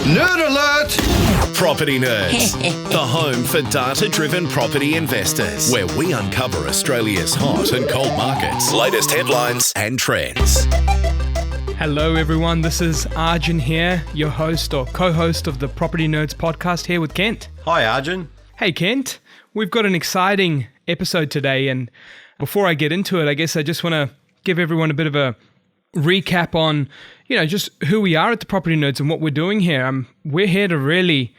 Nerd alert! Property Nerds, the home for data-driven property investors, where we uncover Australia's hot and cold markets, latest headlines and trends. Hello everyone, this is Arjun here, your host or co-host of the Property Nerds podcast, here with Kent. Hi Arjun. Hey Kent, we've got an exciting episode today, and before I get into it, I guess I just want to give everyone a bit of a recap on, just who we are at the Property Nerds and what we're doing here. We're here to really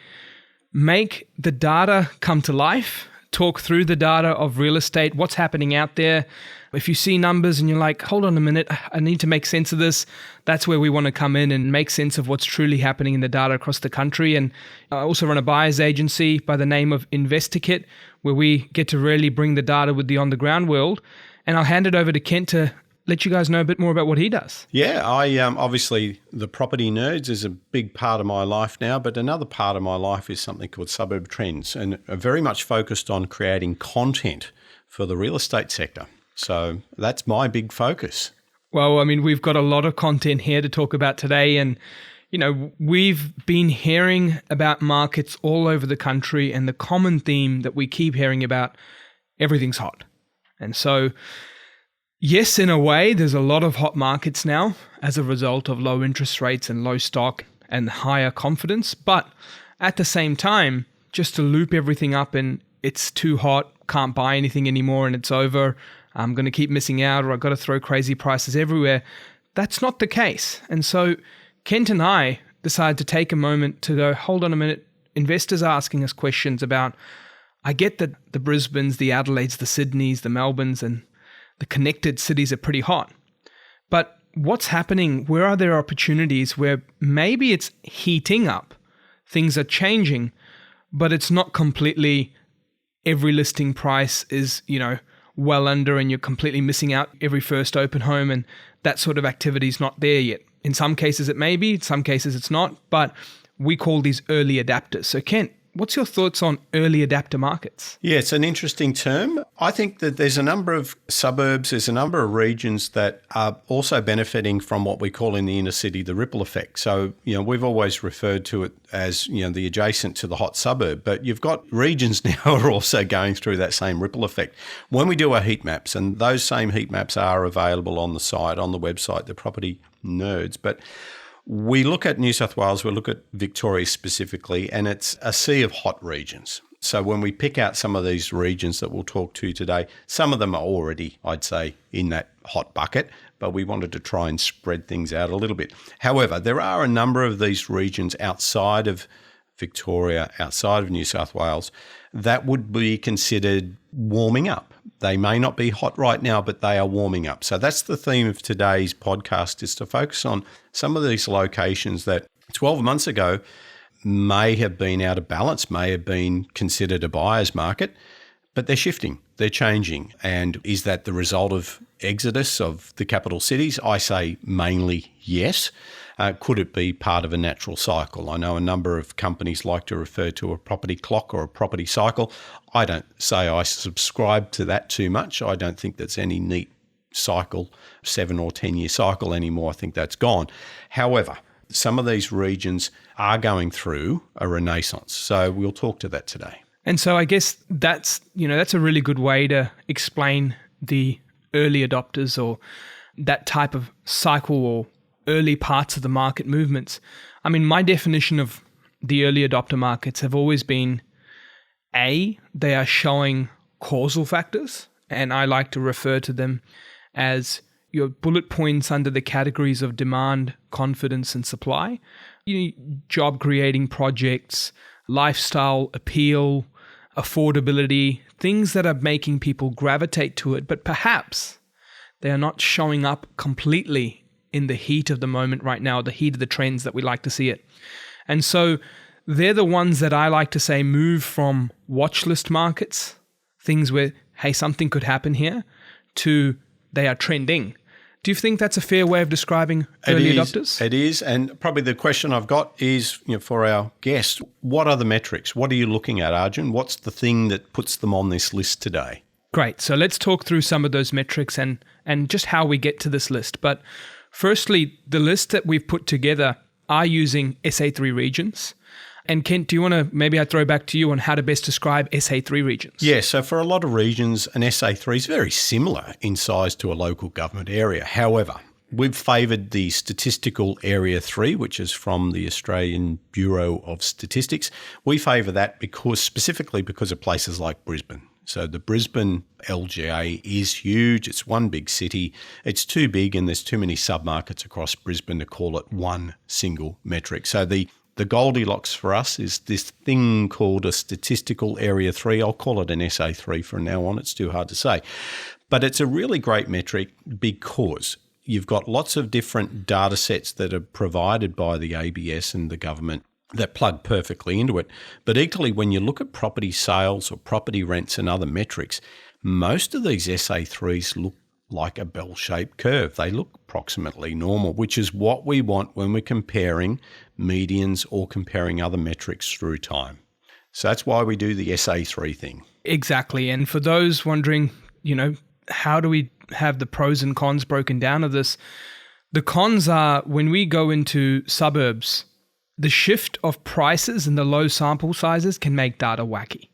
make the data come to life, talk through the data of real estate, what's happening out there. If you see numbers and you're like, hold on a minute, I need to make sense of this, that's where we want to come in and make sense of what's truly happening in the data across the country. And I also run a buyer's agency by the name of InvestorKit, where we get to really bring the data with the on-the-ground world. And I'll hand it over to Kent to let you guys know a bit more about what he does. Yeah, I obviously the Property Nerds is a big part of my life now, but another part of my life is something called Suburbtrends, and are very much focused on creating content for the real estate sector. So that's my big focus. Well, we've got a lot of content here to talk about today, and we've been hearing about markets all over the country, and the common theme that we keep hearing about, everything's hot. And so yes, in a way, there's a lot of hot markets now as a result of low interest rates and low stock and higher confidence. But at the same time, just to loop everything up and it's too hot, can't buy anything anymore and it's over, I'm going to keep missing out, or I've got to throw crazy prices everywhere. That's not the case. And so Kent and I decided to take a moment to go, hold on a minute, investors are asking us questions about, I get that the Brisbanes, the Adelaides, the Sydneys, the Melbournes, and the connected cities are pretty hot. But what's happening? Where are there opportunities where maybe it's heating up, things are changing, but it's not completely every listing price is, well under and you're completely missing out every first open home, and that sort of activity is not there yet. In some cases it may be, in some cases it's not, but we call these early adapters. So Kent, what's your thoughts on early adapter markets? Yeah, it's an interesting term. I think that there's a number of suburbs, there's a number of regions that are also benefiting from what we call in the inner city the ripple effect. So, we've always referred to it as, the adjacent to the hot suburb, but you've got regions now are also going through that same ripple effect. When we do our heat maps, and those same heat maps are available on the site, on the website, the Property Nerds, but we look at New South Wales, we look at Victoria specifically, and it's a sea of hot regions. So when we pick out some of these regions that we'll talk to today, some of them are already, I'd say, in that hot bucket, but we wanted to try and spread things out a little bit. However, there are a number of these regions outside of Victoria, outside of New South Wales, that would be considered warming up. They may not be hot right now, but they are warming up. So that's the theme of today's podcast, is to focus on some of these locations that 12 months ago may have been out of balance, may have been considered a buyer's market, but they're shifting, they're changing. And is that the result of exodus of the capital cities? I say mainly yes. Could it be part of a natural cycle? I know a number of companies like to refer to a property clock or a property cycle. I don't say I subscribe to that too much. I don't think that's any neat cycle, 7 or 10 year cycle anymore. I think that's gone. However, some of these regions are going through a renaissance. So we'll talk to that today. And so I guess that's a really good way to explain the early adopters, or that type of cycle, or early parts of the market movements. My definition of the early adopter markets have always been, they are showing causal factors, and I like to refer to them as your bullet points under the categories of demand, confidence, and supply. Job creating projects, lifestyle appeal, affordability, things that are making people gravitate to it, but perhaps they are not showing up completely in the heat of the moment right now, the heat of the trends that we like to see it. And so they're the ones that I like to say move from watch list markets, things where, hey, something could happen here, to they are trending. Do you think that's a fair way of describing early adopters? It is. And probably the question I've got is, for our guest, what are the metrics? What are you looking at, Arjun? What's the thing that puts them on this list today? Great. So let's talk through some of those metrics and just how we get to this list. But firstly, the list that we've put together are using SA3 regions. And Kent, do you want to, maybe I throw back to you on how to best describe SA3 regions? Yeah, so for a lot of regions, an SA3 is very similar in size to a local government area. However, we've favoured the Statistical Area 3, which is from the Australian Bureau of Statistics. We favour that specifically because of places like Brisbane. So the Brisbane LGA is huge. It's one big city. It's too big and there's too many submarkets across Brisbane to call it one single metric. So the Goldilocks for us is this thing called a Statistical Area 3. I'll call it an SA3 from now on. It's too hard to say. But it's a really great metric because you've got lots of different data sets that are provided by the ABS and the government that plug perfectly into it. But equally, when you look at property sales or property rents and other metrics, most of these SA3s look like a bell-shaped curve. They look approximately normal, which is what we want when we're comparing medians or comparing other metrics through time. So that's why we do the SA3 thing. Exactly. And for those wondering, how do we have the pros and cons broken down of this? The cons are when we go into suburbs, the shift of prices and the low sample sizes can make data wacky.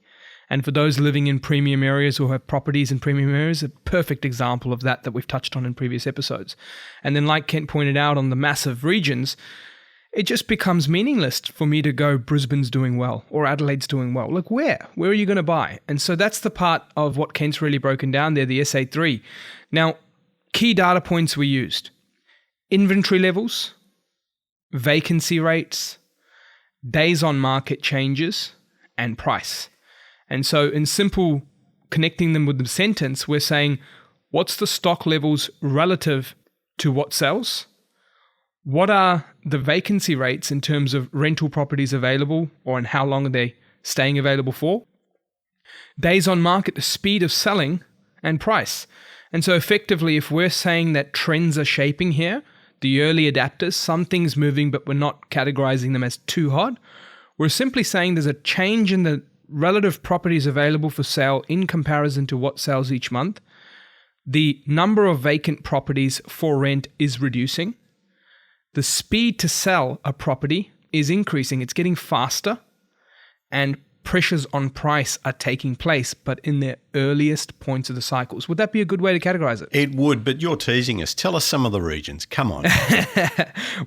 And for those living in premium areas or have properties in premium areas, a perfect example of that we've touched on in previous episodes. And then like Kent pointed out on the massive regions, it just becomes meaningless for me to go Brisbane's doing well or Adelaide's doing well. Like where? Where are you going to buy? And so that's the part of what Kent's really broken down there, the SA3. Now, key data points we used: inventory levels, vacancy rates, days on market changes, and price. And so in simple, connecting them with the sentence, we're saying, what's the stock levels relative to what sells? What are the vacancy rates in terms of rental properties available, or in how long are they staying available for? Days on market, the speed of selling, and price. And so effectively, if we're saying that trends are shaping here, the early adapters, some things moving, but we're not categorizing them as too hot, we're simply saying there's a change in the relative properties available for sale in comparison to what sells each month. The number of vacant properties for rent is reducing. The speed to sell a property is increasing. It's getting faster, and pressures on price are taking place, but in their earliest points of the cycles. Would that be a good way to categorize it? It would, but you're teasing us. Tell us some of the regions. Come on.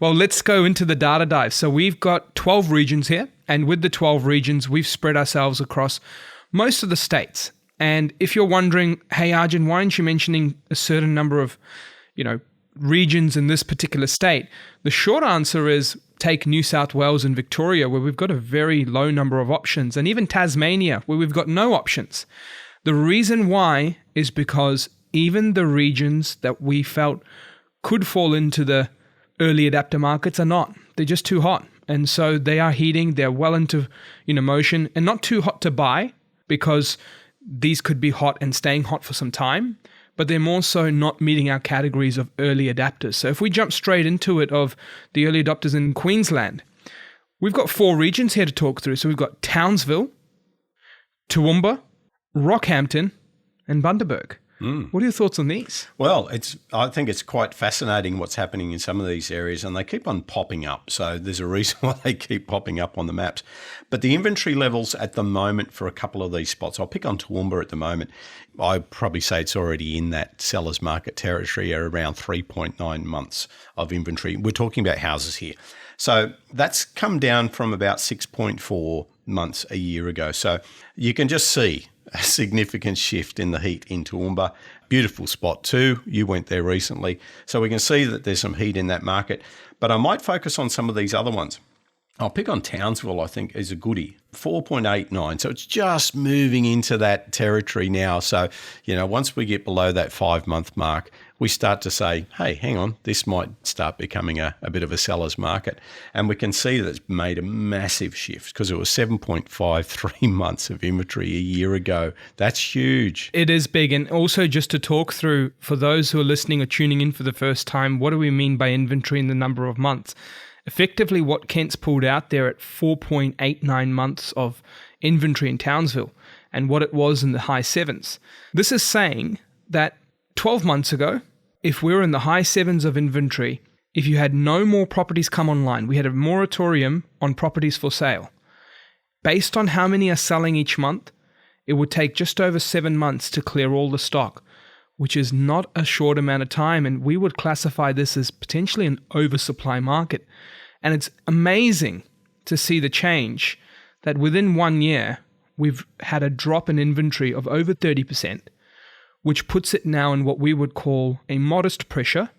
Well, let's go into the data dive. So we've got 12 regions here, and with the 12 regions, we've spread ourselves across most of the states. And if you're wondering, hey, Arjun, why aren't you mentioning a certain number of, regions in this particular state? The short answer is take New South Wales and Victoria, where we've got a very low number of options, and even Tasmania, where we've got no options. The reason why is because even the regions that we felt could fall into the early adapter markets are not. They're just too hot. And so they are heating, they're well into motion, and not too hot to buy, because these could be hot and staying hot for some time, but they're more so not meeting our categories of early adapters. So if we jump straight into it of the early adopters in Queensland, we've got 4 regions here to talk through. So we've got Townsville, Toowoomba, Rockhampton, and Bundaberg. What are your thoughts on these? Well, I think it's quite fascinating what's happening in some of these areas, and they keep on popping up. So there's a reason why they keep popping up on the maps. But the inventory levels at the moment for a couple of these spots, I'll pick on Toowoomba at the moment. I'd probably say it's already in that seller's market territory at around 3.9 months of inventory. We're talking about houses here. So that's come down from about 6.4 months a year ago. So you can just see a significant shift in the heat in Toowoomba. Beautiful spot too. You went there recently. So we can see that there's some heat in that market. But I might focus on some of these other ones. I'll pick on Townsville, I think, is a goodie. 4.89. So it's just moving into that territory now. So, once we get below that 5-month mark, we start to say, hey, hang on, this might start becoming a bit of a seller's market. And we can see that it's made a massive shift because it was 7.53 months of inventory a year ago. That's huge. It is big. And also just to talk through, for those who are listening or tuning in for the first time, what do we mean by inventory in the number of months? Effectively, what Kent's pulled out there at 4.89 months of inventory in Townsville and what it was in the high 7s. This is saying that 12 months ago, if we were in the high 7s of inventory, if you had no more properties come online, we had a moratorium on properties for sale. Based on how many are selling each month, it would take just over 7 months to clear all the stock, which is not a short amount of time, and we would classify this as potentially an oversupply market. And it's amazing to see the change that within 1 year, we've had a drop in inventory of over 30%, which puts it now in what we would call a modest pressure,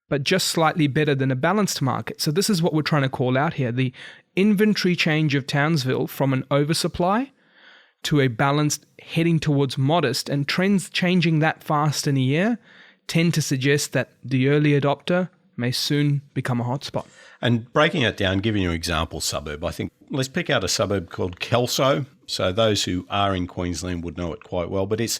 but just slightly better than a balanced market. So this is what we're trying to call out here, the inventory change of Townsville from an oversupply to a balanced heading towards modest, and trends changing that fast in a year tend to suggest that the early adopter may soon become a hotspot. And breaking it down, giving you an example suburb, I think let's pick out a suburb called Kelso. So those who are in Queensland would know it quite well, but it's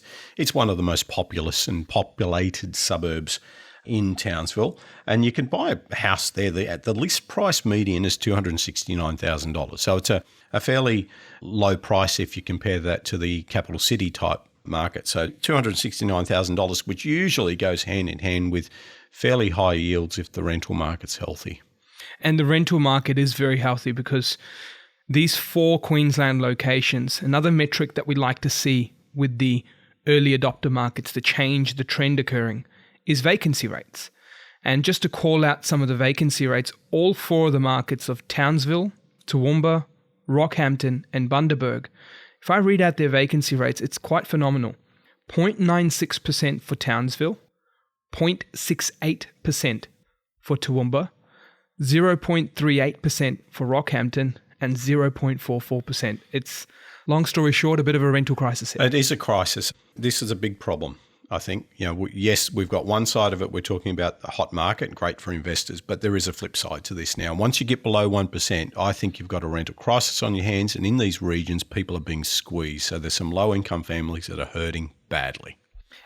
one of the most populous and populated suburbs in Townsville. And you can buy a house there. The list price median is $269,000. So it's a fairly low price if you compare that to the capital city type market. So $269,000, which usually goes hand in hand with fairly high yields if the rental market's healthy. And the rental market is very healthy because these 4 Queensland locations, another metric that we like to see with the early adopter markets, the change, the trend occurring, is vacancy rates. And just to call out some of the vacancy rates, all 4 of the markets of Townsville, Toowoomba, Rockhampton and Bundaberg, if I read out their vacancy rates, it's quite phenomenal. 0.96% for Townsville, 0.68% for Toowoomba, 0.38% for Rockhampton, and 0.44%. It's, long story short, a bit of a rental crisis here. It is a crisis. This is a big problem, I think. Yes, we've got one side of it. We're talking about the hot market, great for investors, but there is a flip side to this now. Once you get below 1%, I think you've got a rental crisis on your hands, and in these regions, people are being squeezed. So there's some low-income families that are hurting badly.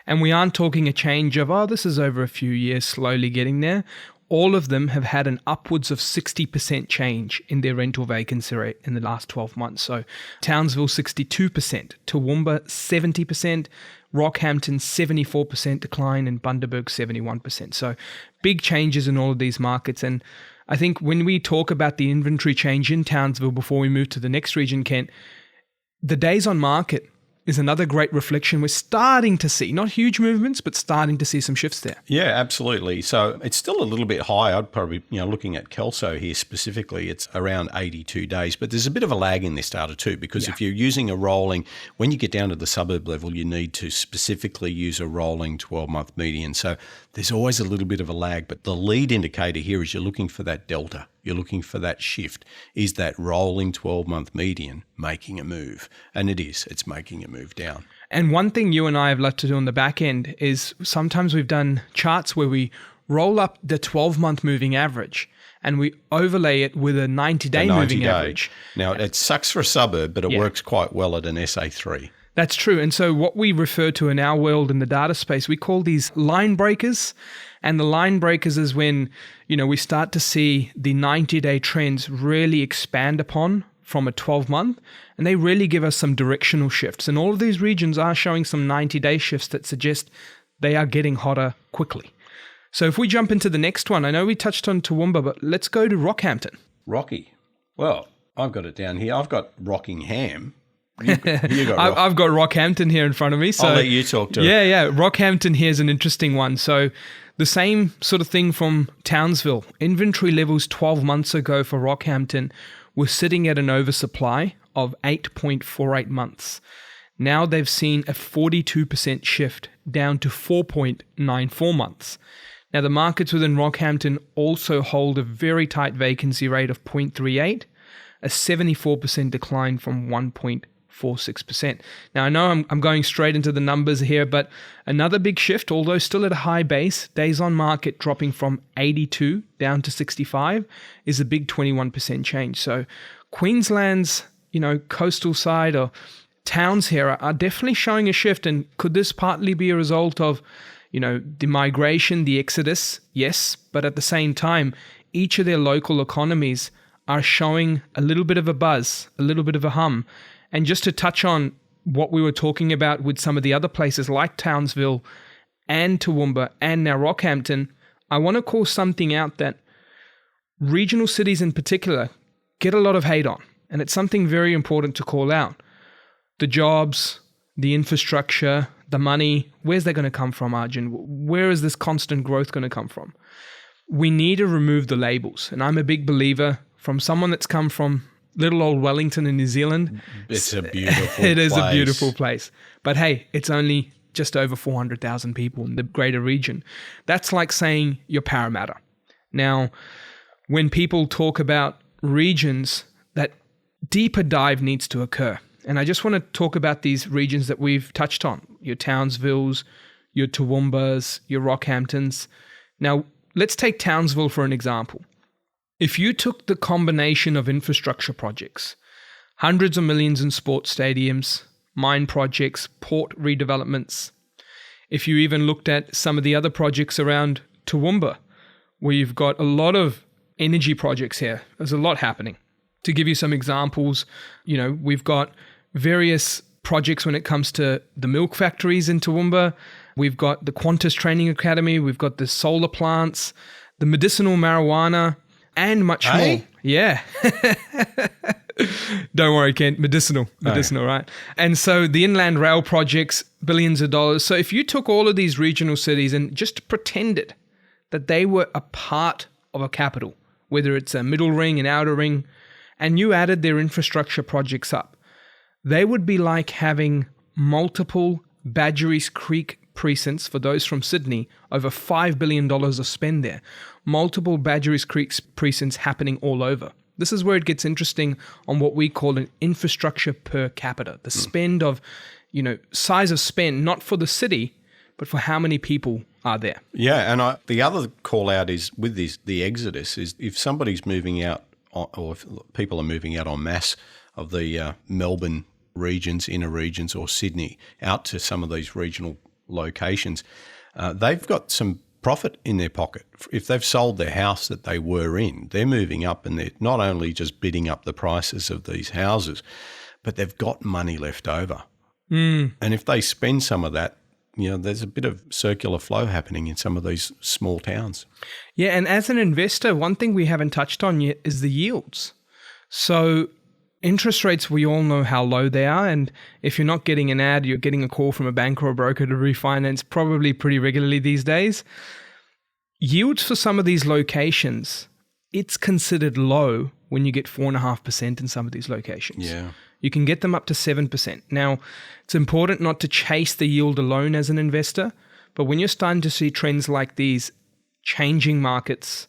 And we aren't talking a change of, this is over a few years, slowly getting there. All of them have had an upwards of 60% change in their rental vacancy rate in the last 12 months. So Townsville 62%, Toowoomba 70%, Rockhampton 74% decline, and Bundaberg 71%. So big changes in all of these markets. And I think when we talk about the inventory change in Townsville before we move to the next region, Kent, the days on market is another great reflection. We're starting to see, not huge movements, but starting to see some shifts there. Yeah, absolutely. So it's still a little bit high. I'd probably, looking at Kelso here specifically, it's around 82 days. But there's a bit of a lag in this data too, because if you're using a rolling, when you get down to the suburb level, you need to specifically use a rolling 12-month median. So there's always a little bit of a lag. But the lead indicator here is you're looking for that delta. You're looking for that shift. Is that rolling 12-month median making a move? And it is. It's making a move down. And one thing you and I have loved to do on the back end is sometimes we've done charts where we roll up the 12-month moving average and we overlay it with a 90-day moving average. Now, it sucks for a suburb, but it works quite well at an SA3. That's true. And so what we refer to in our world in the data space, we call these line breakers. And the line breakers is when, we start to see the 90-day trends really expand upon from a 12-month, and they really give us some directional shifts. And all of these regions are showing some 90-day shifts that suggest they are getting hotter quickly. So if we jump into the next one, I know we touched on Toowoomba, but let's go to Rockhampton. Rocky. Well, I've got it down here. I've got Rockingham. You got I've got Rockhampton here in front of me. So I'll let you talk to it. Yeah. Rockhampton here is an interesting one. So the same sort of thing from Townsville. Inventory levels 12 months ago for Rockhampton were sitting at an oversupply of 8.48 months. Now they've seen a 42% shift down to 4.94 months. Now the markets within Rockhampton also hold a very tight vacancy rate of 0.38, a 74% decline from 1.46%. Now, I know I'm going straight into the numbers here, but another big shift, although still at a high base, days on market dropping from 82 down to 65 is a big 21% change. So Queensland's, coastal side or towns here are definitely showing a shift. And could this partly be a result of, the migration, the exodus? Yes, but at the same time, each of their local economies are showing a little bit of a buzz, a little bit of a hum. And just to touch on what we were talking about with some of the other places like Townsville and Toowoomba and now Rockhampton, I want to call something out that regional cities in particular get a lot of hate on. And it's something very important to call out. The jobs, the infrastructure, the money, where's that going to come from, Arjun? Where is this constant growth going to come from? We need to remove the labels. And I'm a big believer, from someone that's come from little old Wellington in New Zealand. It's a beautiful It is place. a beautiful place. But hey, it's only just over 400,000 people in the greater region. That's like saying you're Parramatta. Now, when people talk about regions, that deeper dive needs to occur. And I just want to talk about these regions that we've touched on, your Townsvilles, your Toowoomba's, your Rockhamptons. Now, let's take Townsville for an example. If you took the combination of infrastructure projects, hundreds of millions in sports stadiums, mine projects, port redevelopments, if you even looked at some of the other projects around Toowoomba, where you've got a lot of energy projects here, there's a lot happening. To give you some examples, we've got various projects when it comes to the milk factories in Toowoomba. We've got the Qantas Training Academy. We've got the solar plants, the medicinal marijuana, and much more. Yeah. Don't worry, Kent. Medicinal, right? And so the inland rail projects, billions of dollars. So if you took all of these regional cities and just pretended that they were a part of a capital, whether it's a middle ring, an outer ring, and you added their infrastructure projects up, they would be like having multiple Badgerys Creek precincts, for those from Sydney, over $5 billion of spend there. Multiple Badgerys Creek precincts happening all over. This is where it gets interesting on what we call an infrastructure per capita. The spend of, size of spend, not for the city, but for how many people are there. Yeah, and the other call out is with the exodus is if somebody's moving out, or if people are moving out en masse of the Melbourne regions, inner regions, or Sydney out to some of these regional locations, they've got some profit in their pocket. If they've sold their house that they were in, they're moving up and they're not only just bidding up the prices of these houses, but they've got money left over. And if they spend some of that, there's a bit of circular flow happening in some of these small towns. Yeah, and as an investor, one thing we haven't touched on yet is the yields. So interest rates, we all know how low they are. And if you're not getting an ad, you're getting a call from a bank or a broker to refinance probably pretty regularly these days. Yields for some of these locations, it's considered low when you get 4.5% in some of these locations. Yeah. You can get them up to 7%. Now, it's important not to chase the yield alone as an investor, but when you're starting to see trends like these, changing markets,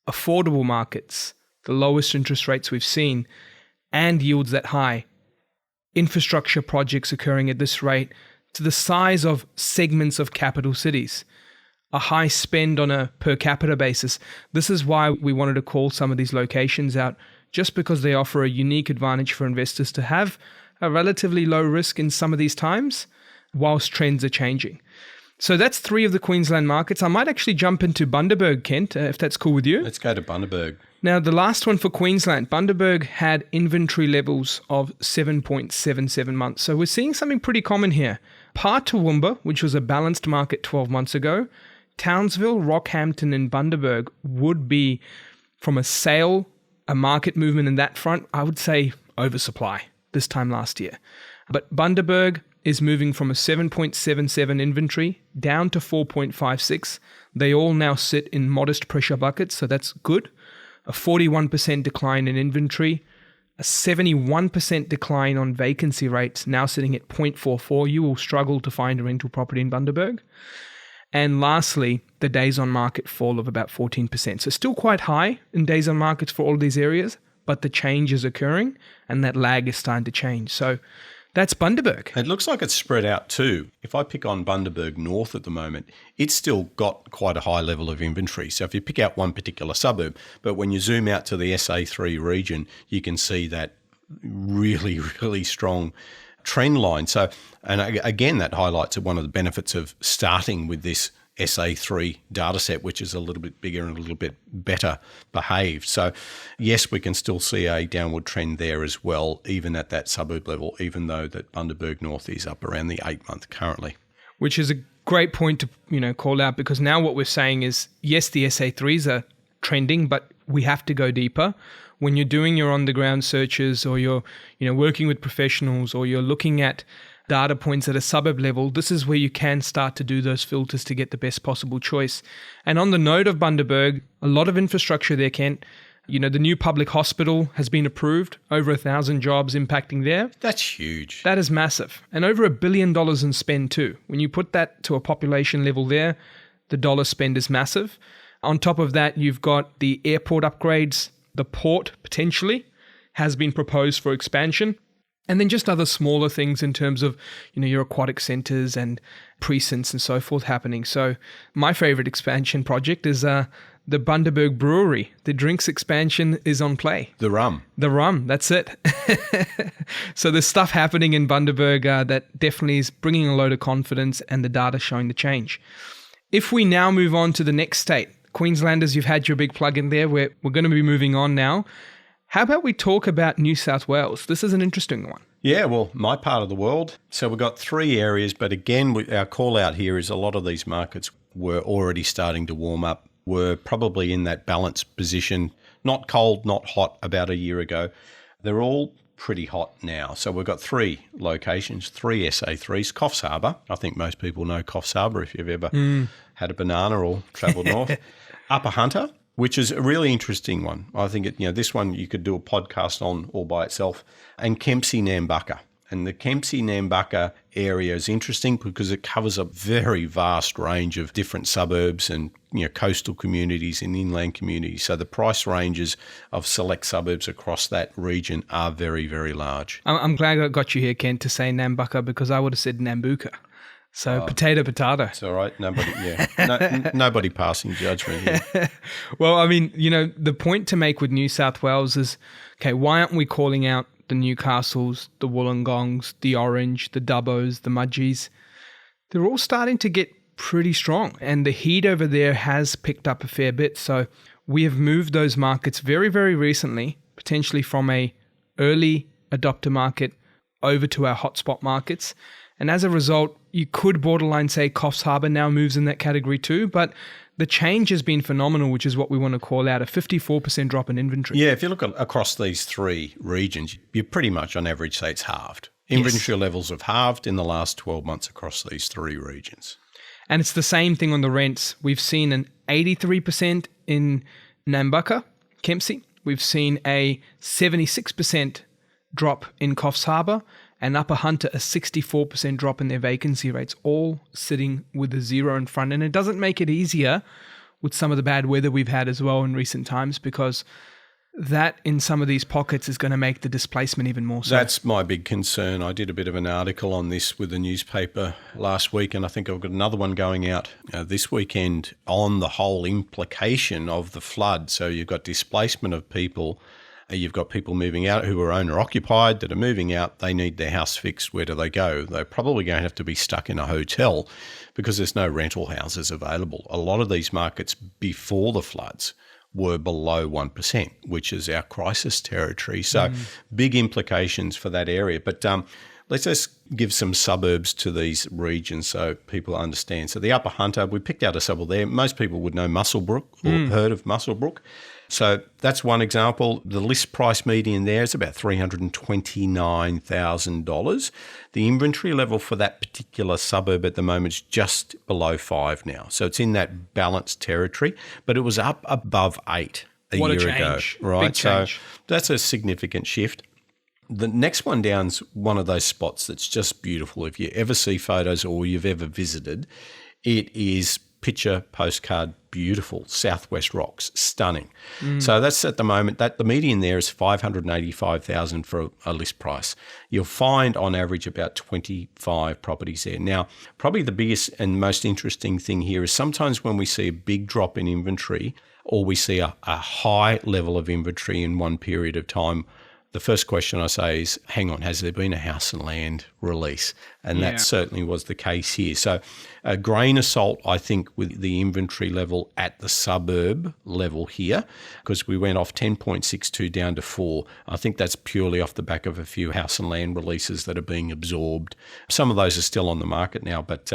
affordable markets, the lowest interest rates we've seen, and yields that high, infrastructure projects occurring at this rate, to the size of segments of capital cities, a high spend on a per capita basis. This is why we wanted to call some of these locations out, just because they offer a unique advantage for investors to have a relatively low risk in some of these times whilst trends are changing. So that's 3 of the Queensland markets. I might actually jump into Bundaberg, Kent, if that's cool with you. Let's go to Bundaberg. Now, the last one for Queensland, Bundaberg had inventory levels of 7.77 months. So we're seeing something pretty common here. Par Toowoomba, which was a balanced market 12 months ago, Townsville, Rockhampton, and Bundaberg would be, from a sale, a market movement in that front, I would say oversupply this time last year. But Bundaberg is moving from a 7.77 inventory down to 4.56. They all now sit in modest pressure buckets, so that's good. A 41% decline in inventory, a 71% decline on vacancy rates, now sitting at 0.44. You will struggle to find a rental property in Bundaberg. And lastly, the days on market fall of about 14%. So still quite high in days on markets for all of these areas, but the change is occurring and that lag is starting to change. So that's Bundaberg. It looks like it's spread out too. If I pick on Bundaberg North at the moment, it's still got quite a high level of inventory. So if you pick out one particular suburb, but when you zoom out to the SA3 region, you can see that really, really strong trend line. So, and again, that highlights one of the benefits of starting with this SA3 data set, which is a little bit bigger and a little bit better behaved. So yes, we can still see a downward trend there as well, even at that suburb level, even though that Bundaberg North is up around the 8-month currently. Which is a great point to call out, because now what we're saying is, yes, the SA3s are trending, but we have to go deeper. When you're doing your on-the-ground searches, or you're working with professionals, or you're looking at data points at a suburb level, this is where you can start to do those filters to get the best possible choice. And on the note of Bundaberg, a lot of infrastructure there, Kent. The new public hospital has been approved, over 1,000 jobs impacting there. That's huge. That is massive. And over $1 billion in spend too. When you put that to a population level there, the dollar spend is massive. On top of that, you've got the airport upgrades. The port potentially has been proposed for expansion. And then just other smaller things in terms of, your aquatic centres and precincts and so forth happening. So my favourite expansion project is the Bundaberg Brewery. The drinks expansion is on play. The rum, that's it. So there's stuff happening in Bundaberg that definitely is bringing a load of confidence, and the data showing the change. If we now move on to the next state, Queenslanders, you've had your big plug in there. We're going to be moving on now. How about we talk about New South Wales? This is an interesting one. Yeah, well, my part of the world. So we've got 3 areas, but again, our call out here is a lot of these markets were already starting to warm up, were probably in that balanced position, not cold, not hot about a year ago. They're all pretty hot now. So we've got 3 locations, 3 SA3s. Coffs Harbour. I think most people know Coffs Harbour if you've ever had a banana or travelled north. Upper Hunter, which is a really interesting one. I think this one you could do a podcast on all by itself. And Kempsey Nambucca. And the Kempsey Nambucca area is interesting because it covers a very vast range of different suburbs and coastal communities and inland communities. So the price ranges of select suburbs across that region are very, very large. I'm glad I got you here, Kent, to say Nambucca, because I would have said Nambucca. So potato. It's all right. Nobody passing judgment here. Well, I mean, the point to make with New South Wales is, okay, why aren't we calling out the Newcastles, the Wollongongs, the Orange, the Dubbos, the Mudgees? They're all starting to get pretty strong, and the heat over there has picked up a fair bit. So we have moved those markets very, very recently, potentially from a early adopter market over to our hotspot markets. And as a result, you could borderline say Coffs Harbour now moves in that category too, but the change has been phenomenal, which is what we want to call out, a 54% drop in inventory. Yeah, if you look across these 3 regions, you pretty much on average say it's halved. Inventory levels have halved in the last 12 months across these 3 regions. And it's the same thing on the rents. We've seen an 83% in Nambucca, Kempsey. We've seen a 76% drop in Coffs Harbour, and Upper Hunter a 64% drop in their vacancy rates, all sitting with a 0 in front. And it doesn't make it easier with some of the bad weather we've had as well in recent times, because that in some of these pockets is going to make the displacement even more so. That's my big concern. I did a bit of an article on this with the newspaper last week, and I think I've got another one going out this weekend on the whole implication of the flood. So you've got displacement of people. You've got people moving out who are owner-occupied that are moving out. They need their house fixed. Where do they go? They're probably going to have to be stuck in a hotel because there's no rental houses available. A lot of these markets before the floods were below 1%, which is our crisis territory. So big implications for that area. But let's just give some suburbs to these regions so people understand. So the Upper Hunter, we picked out a suburb there. Most people would know Muswellbrook or heard of Muswellbrook. So that's one example. The list price median there is about $329,000. The inventory level for that particular suburb at the moment is just below 5 now. So it's in that balanced territory, but it was up above 8 a year ago. Right. Big change. So that's a significant shift. The next one down's one of those spots that's just beautiful. If you ever see photos or you've ever visited, it is picture postcard beautiful. Southwest Rocks, stunning. So that's at the moment that the median there is $585,000 for a list price. You'll find on average about 25 properties there. Now, probably the biggest and most interesting thing here is sometimes when we see a big drop in inventory or we see a high level of inventory in one period of time, the first question I say is, hang on, has there been a house and land release? And that certainly was the case here. So a grain of salt, I think, with the inventory level at the suburb level here, because we went off 10.62 down to 4. I think that's purely off the back of a few house and land releases that are being absorbed. Some of those are still on the market now, but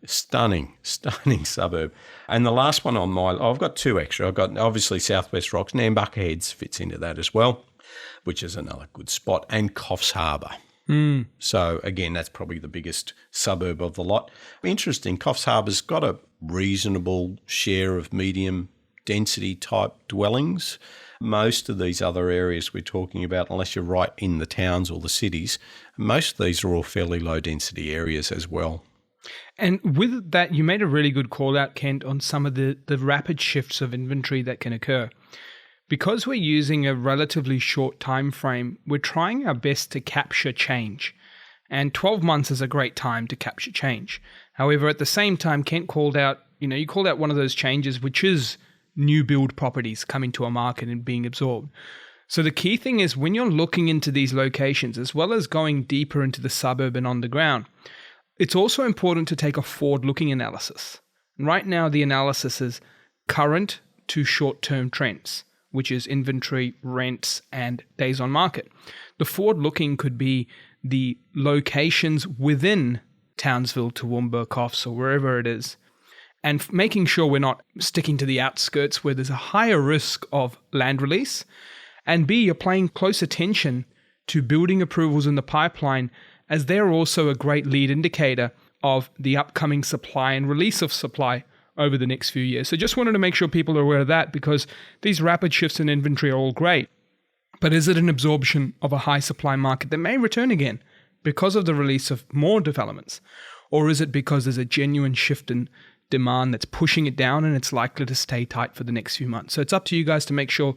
stunning suburb. And the last one on I've got 2 extra. I've got obviously Southwest Rocks. Nambucca Heads fits into that as well, which is another good spot, and Coffs Harbour. So again, that's probably the biggest suburb of the lot. Interesting, Coffs Harbour's got a reasonable share of medium density type dwellings. Most of these other areas we're talking about, unless you're right in the towns or the cities, most of these are all fairly low density areas as well. And with that, you made a really good call out, Kent, on some of the rapid shifts of inventory that can occur. Because we're using a relatively short time frame, we're trying our best to capture change. And 12 months is a great time to capture change. However, at the same time, Kent called out, you called out one of those changes, which is new build properties coming to a market and being absorbed. So the key thing is when you're looking into these locations, as well as going deeper into the suburb and on the ground, it's also important to take a forward-looking analysis. Right now, the analysis is current to short-term trends, which is inventory, rents, and days on market. The forward-looking could be the locations within Townsville, Toowoomba, Coffs, or wherever it is, and making sure we're not sticking to the outskirts where there's a higher risk of land release, and B, you're paying close attention to building approvals in the pipeline, as they're also a great lead indicator of the upcoming supply and release of supply over the next few years. So just wanted to make sure people are aware of that, because these rapid shifts in inventory are all great. But is it an absorption of a high supply market that may return again because of the release of more developments? Or is it because there's a genuine shift in demand that's pushing it down and it's likely to stay tight for the next few months? So it's up to you guys to make sure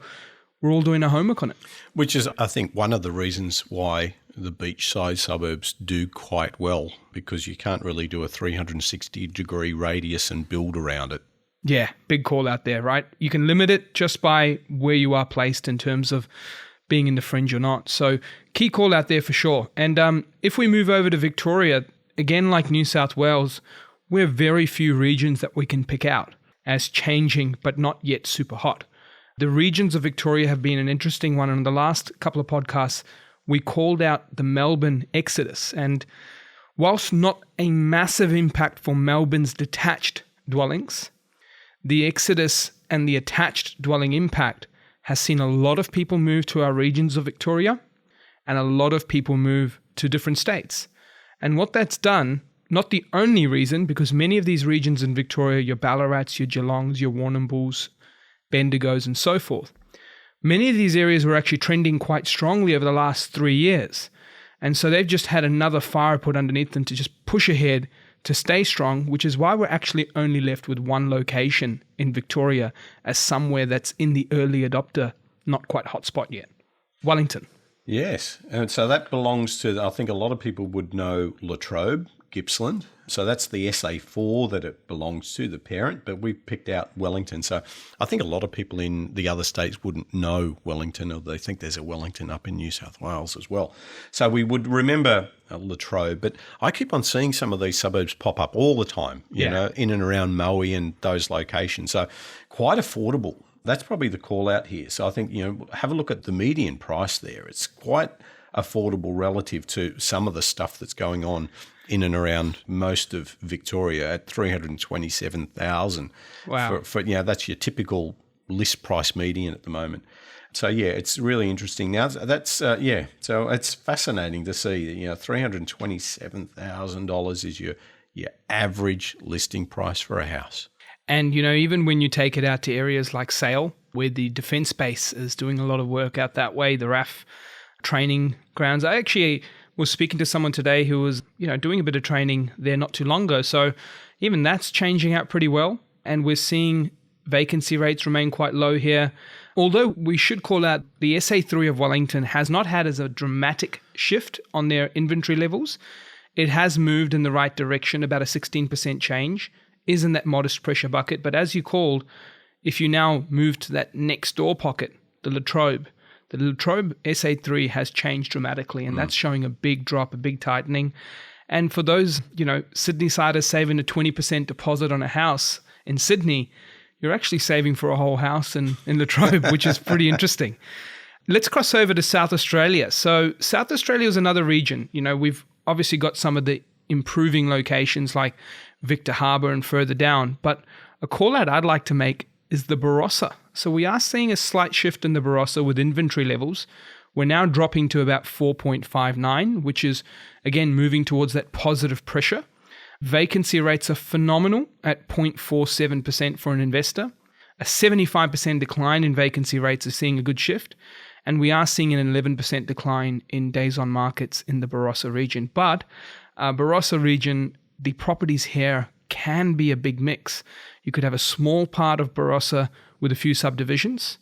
we're all doing our homework on it. Which is, I think, one of the reasons why the beachside suburbs do quite well, because you can't really do a 360-degree radius and build around it. Yeah, big call out there, right? You can limit it just by where you are placed in terms of being in the fringe or not. So key call out there for sure. And if we move over to Victoria, again, like New South Wales, we have very few regions that we can pick out as changing but not yet super hot. The regions of Victoria have been an interesting one. And in the last couple of podcasts, we called out the Melbourne exodus. And whilst not a massive impact for Melbourne's detached dwellings, the exodus and the attached dwelling impact has seen a lot of people move to our regions of Victoria and a lot of people move to different states. And what that's done, not the only reason, because many of these regions in Victoria, your Ballarats, your Geelongs, your Warrnamboos, Bendigos, and so forth, many of these areas were actually trending quite strongly over the last 3 years. And so they've just had another fire put underneath them to just push ahead to stay strong, which is why we're actually only left with one location in Victoria as somewhere that's in the early adopter, not quite hotspot yet. Wellington. Yes, and so that belongs to, I think a lot of people would know Latrobe, Gippsland. So that's the SA4 that it belongs to, the parent, but we picked out Wellington. So I think a lot of people in the other states wouldn't know Wellington, or they think there's a Wellington up in New South Wales as well. So we would remember Latrobe, but I keep on seeing some of these suburbs pop up all the time, you know, in and around Maui and those locations. So quite affordable. That's probably the call out here. So I think, have a look at the median price there. It's quite affordable relative to some of the stuff that's going on in and around most of Victoria at $327,000. Wow. For that's your typical list price median at the moment. So it's really interesting. Now that's so it's fascinating to see. $327,000 is your average listing price for a house. And, even when you take it out to areas like Sale, where the Defence Base is doing a lot of work out that way, the RAF training grounds. I actually was speaking to someone today who was, doing a bit of training there not too long ago. So even that's changing out pretty well. And we're seeing vacancy rates remain quite low here. Although we should call out the SA3 of Wellington has not had as a dramatic shift on their inventory levels. It has moved in the right direction, about a 16% change. Is in that modest pressure bucket. But as you called, if you now move to that next door pocket, the Latrobe, The Latrobe SA3 has changed dramatically, and that's showing a big drop, a big tightening. And for those, Sydney-siders saving a 20% deposit on a house in Sydney, you're actually saving for a whole house in Latrobe, which is pretty interesting. Let's cross over to South Australia. So South Australia is another region. We've obviously got some of the improving locations like Victor Harbour and further down. But a call out I'd like to make is the Barossa. So we are seeing a slight shift in the Barossa with inventory levels. We're now dropping to about 4.59, which is, again, moving towards that positive pressure. Vacancy rates are phenomenal at 0.47% for an investor. A 75% decline in vacancy rates is seeing a good shift. And we are seeing an 11% decline in days on markets in the Barossa region. But Barossa region, the properties here can be a big mix. You could have a small part of Barossa with a few subdivisions,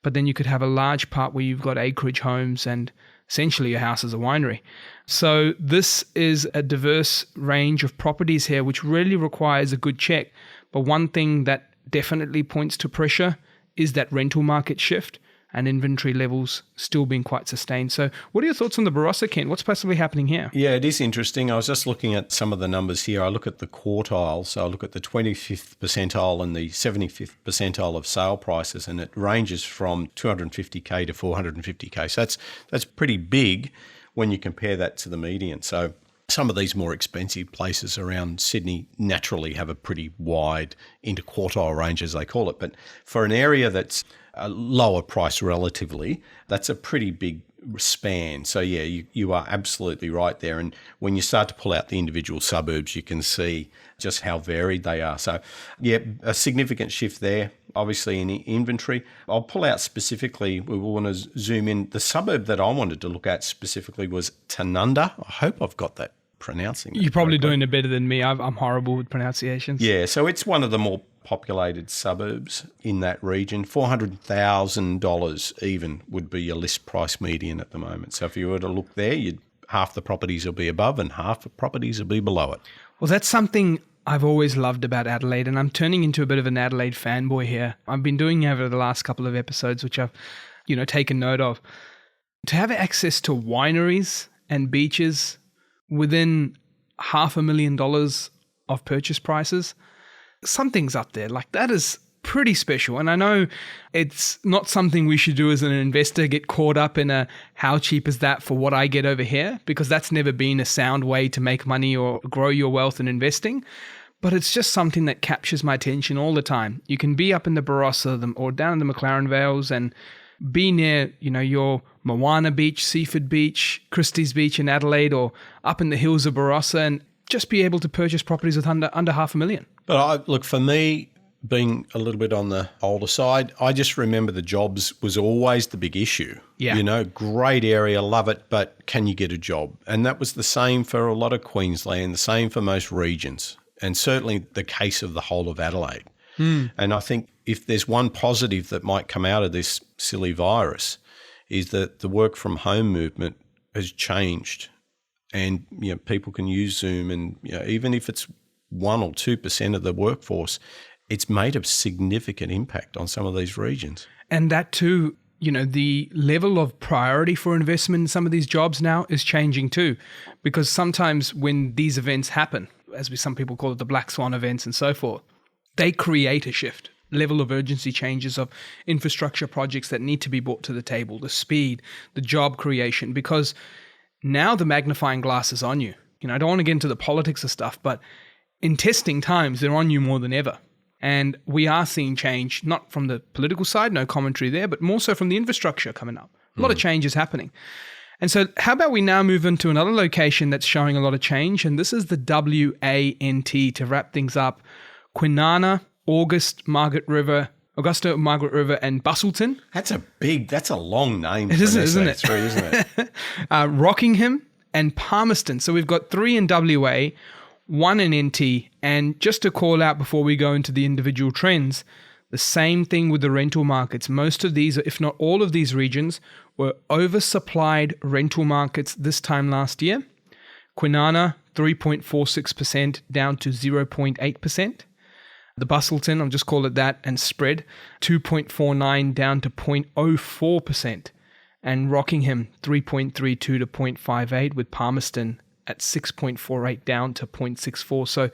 but then you could have a large part where you've got acreage homes and essentially your house is a winery. So this is a diverse range of properties here, which really requires a good check. But one thing that definitely points to pressure is that rental market shift and inventory levels still being quite sustained. So what are your thoughts on the Barossa, Ken? What's possibly happening here? Yeah, it is interesting. I was just looking at some of the numbers here. I look at the quartiles. So I look at the 25th percentile and the 75th percentile of sale prices, and it ranges from 250K to 450K. So that's pretty big when you compare that to the median. So some of these more expensive places around Sydney naturally have a pretty wide interquartile range, as they call it. But for an area that's a lower price relatively, that's a pretty big span. So yeah, you are absolutely right there. And when you start to pull out the individual suburbs, you can see just how varied they are. So yeah, a significant shift there, obviously in inventory. I'll pull out specifically, we want to zoom in. The suburb that I wanted to look at specifically was Tanunda. I hope I've got that pronouncing. You're probably doing it better than me. I'm horrible with pronunciations. Yeah, so it's one of the more populated suburbs in that region. $400,000 even would be your list price median at the moment. So if you were to look there, half the properties will be above and half the properties will be below it. Well, that's something I've always loved about Adelaide, and I'm turning into a bit of an Adelaide fanboy here. I've been doing over the last couple of episodes, which I've, taken note of. To have access to wineries and beaches within $500,000 of purchase prices, something's up there. Like, that is pretty special. And I know it's not something we should do as an investor, get caught up in a how cheap is that for what I get over here, because that's never been a sound way to make money or grow your wealth in investing. But it's just something that captures my attention all the time. You can be up in the Barossa or down in the McLaren Vales and be near, your Moana Beach, Seaford Beach, Christie's Beach in Adelaide, or up in the hills of Barossa, and just be able to purchase properties with under $500,000. But look, for me, being a little bit on the older side, I just remember the jobs was always the big issue. Yeah. Great area, love it, but can you get a job? And that was the same for a lot of Queensland, the same for most regions, and certainly the case of the whole of Adelaide. And I think if there's one positive that might come out of this silly virus is that the work from home movement has changed, and people can use Zoom, and even if it's 1 or 2% of the workforce, it's made a significant impact on some of these regions. And that too, the level of priority for investment in some of these jobs now is changing too, because sometimes when these events happen, as some people call it, the black swan events and so forth, they create a shift. Level of urgency changes of infrastructure projects that need to be brought to the table, the speed, the job creation, because now the magnifying glass is on you. I don't want to get into the politics of stuff, but in testing times, they're on you more than ever. And we are seeing change, not from the political side, no commentary there, but more so from the infrastructure coming up. A lot of change is happening. And so how about we now move into another location that's showing a lot of change, and this is the WANT to wrap things up. Kwinana, Augusta, Margaret River, and Busselton. That's a long name. It is, isn't it? Isn't it? Rockingham and Palmerston. So we've got 3 in WA, 1 in NT. And just to call out before we go into the individual trends, the same thing with the rental markets. Most of these, if not all of these regions, were oversupplied rental markets this time last year. Kwinana, 3.46% down to 0.8%. The Busselton, I'll just call it that, and spread, 2.49 down to 0.04%. and Rockingham 3.32 to 0.58, with Palmerston at 6.48 down to 0.64. So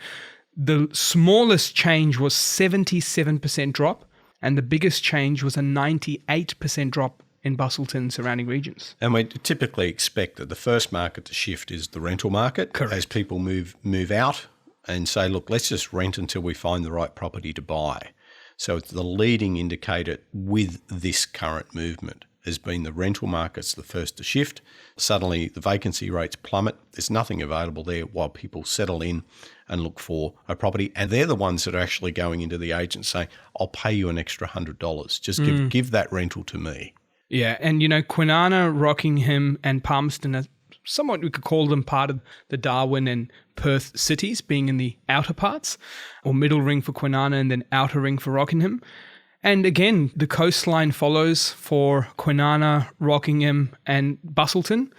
the smallest change was 77% drop, and the biggest change was a 98% drop in Busselton surrounding regions. And we typically expect that the first market to shift is the rental market. Correct. As people move out and say, look, let's just rent until we find the right property to buy. So it's the leading indicator with this current movement has been the rental market's the first to shift. Suddenly the vacancy rates plummet. There's nothing available there while people settle in and look for a property. And they're the ones that are actually going into the agent saying, I'll pay you an extra $100. Just give that rental to me. Yeah, and Kwinana, Rockingham and Palmerston are somewhat, we could call them part of the Darwin and Perth cities, being in the outer parts, or middle ring for Kwinana and then outer ring for Rockingham. And again, the coastline follows for Kwinana, Rockingham and Busselton.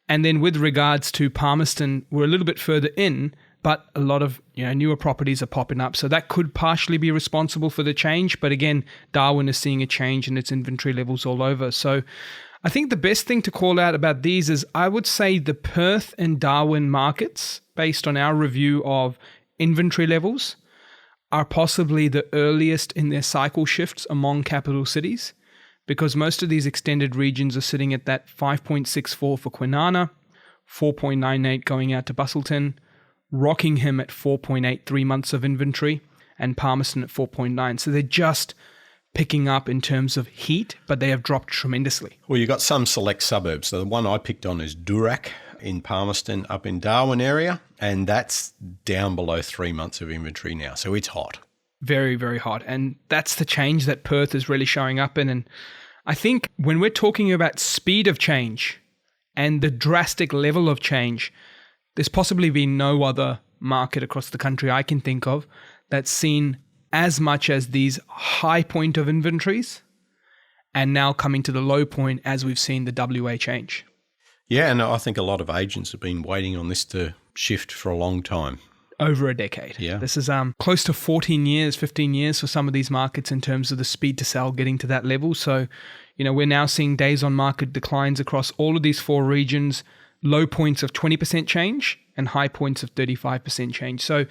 And then with regards to Palmerston, we're a little bit further in, but a lot of newer properties are popping up. So that could partially be responsible for the change. But again, Darwin is seeing a change in its inventory levels all over. So I think the best thing to call out about these is I would say the Perth and Darwin markets, based on our review of inventory levels, are possibly the earliest in their cycle shifts among capital cities, because most of these extended regions are sitting at that 5.64 for Kwinana, 4.98 going out to Busselton, Rockingham at 4.83 months of inventory, and Palmerston at 4.9. So they're just picking up in terms of heat, but they have dropped tremendously. Well, you've got some select suburbs. So the one I picked on is Durack in Palmerston up in Darwin area, and that's down below 3 months of inventory now. So it's hot. Very, very hot. And that's the change that Perth is really showing up in. And I think when we're talking about speed of change and the drastic level of change, there's possibly been no other market across the country I can think of that's seen as much as these high point of inventories and now coming to the low point as we've seen the WA change. Yeah, and I think a lot of agents have been waiting on this to shift for a long time. Over a decade. Yeah. This is close to 14 years, 15 years for some of these markets in terms of the speed to sell getting to that level. So, we're now seeing days on market declines across all of these four regions, low points of 20% change and high points of 35% change. So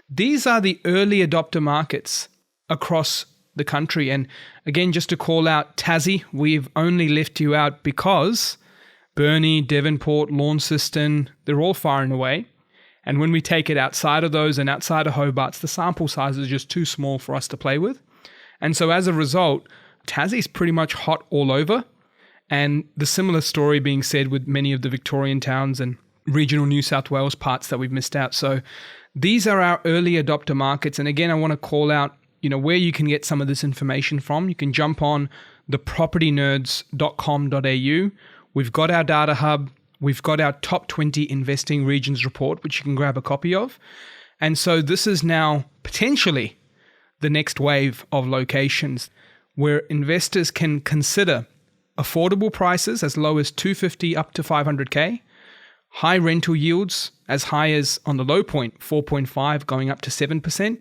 these are the early adopter markets across the country. And again, just to call out Tassie, we've only left you out because Burnie, Devonport, Launceston, they're all far and away. And when we take it outside of those and outside of Hobart's, the sample size is just too small for us to play with. And so as a result, Tassie's pretty much hot all over. And the similar story being said with many of the Victorian towns and regional New South Wales parts that we've missed out. So these are our early adopter markets. And again, I want to call out, where you can get some of this information from. You can jump on the propertynerds.com.au. We've got our data hub. We've got our top 20 investing regions report, which you can grab a copy of. And so this is now potentially the next wave of locations where investors can consider affordable prices as low as $250 up to $500K, high rental yields as high as, on the low point, 4.5 going up to 7%,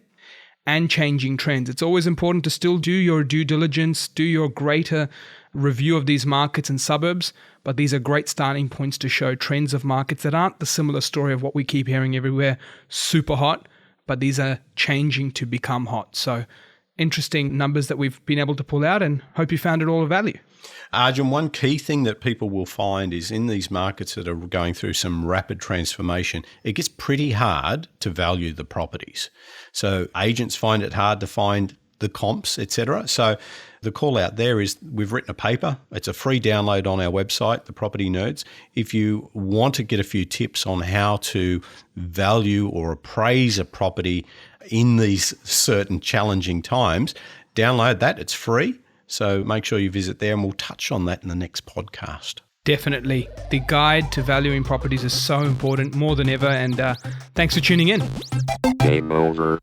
and changing trends. It's always important to still do your due diligence, do your greater review of these markets and suburbs, but these are great starting points to show trends of markets that aren't the similar story of what we keep hearing everywhere, super hot, but these are changing to become hot. So interesting numbers that we've been able to pull out, and hope you found it all of value. Arjun, one key thing that people will find is in these markets that are going through some rapid transformation, it gets pretty hard to value the properties. So agents find it hard to find the comps, etc. So the call out there is we've written a paper. It's a free download on our website, the Property Nerds. If you want to get a few tips on how to value or appraise a property in these certain challenging times, download that. It's free. So make sure you visit there, and we'll touch on that in the next podcast. Definitely. The guide to valuing properties is so important, more than ever. And thanks for tuning in. Game over.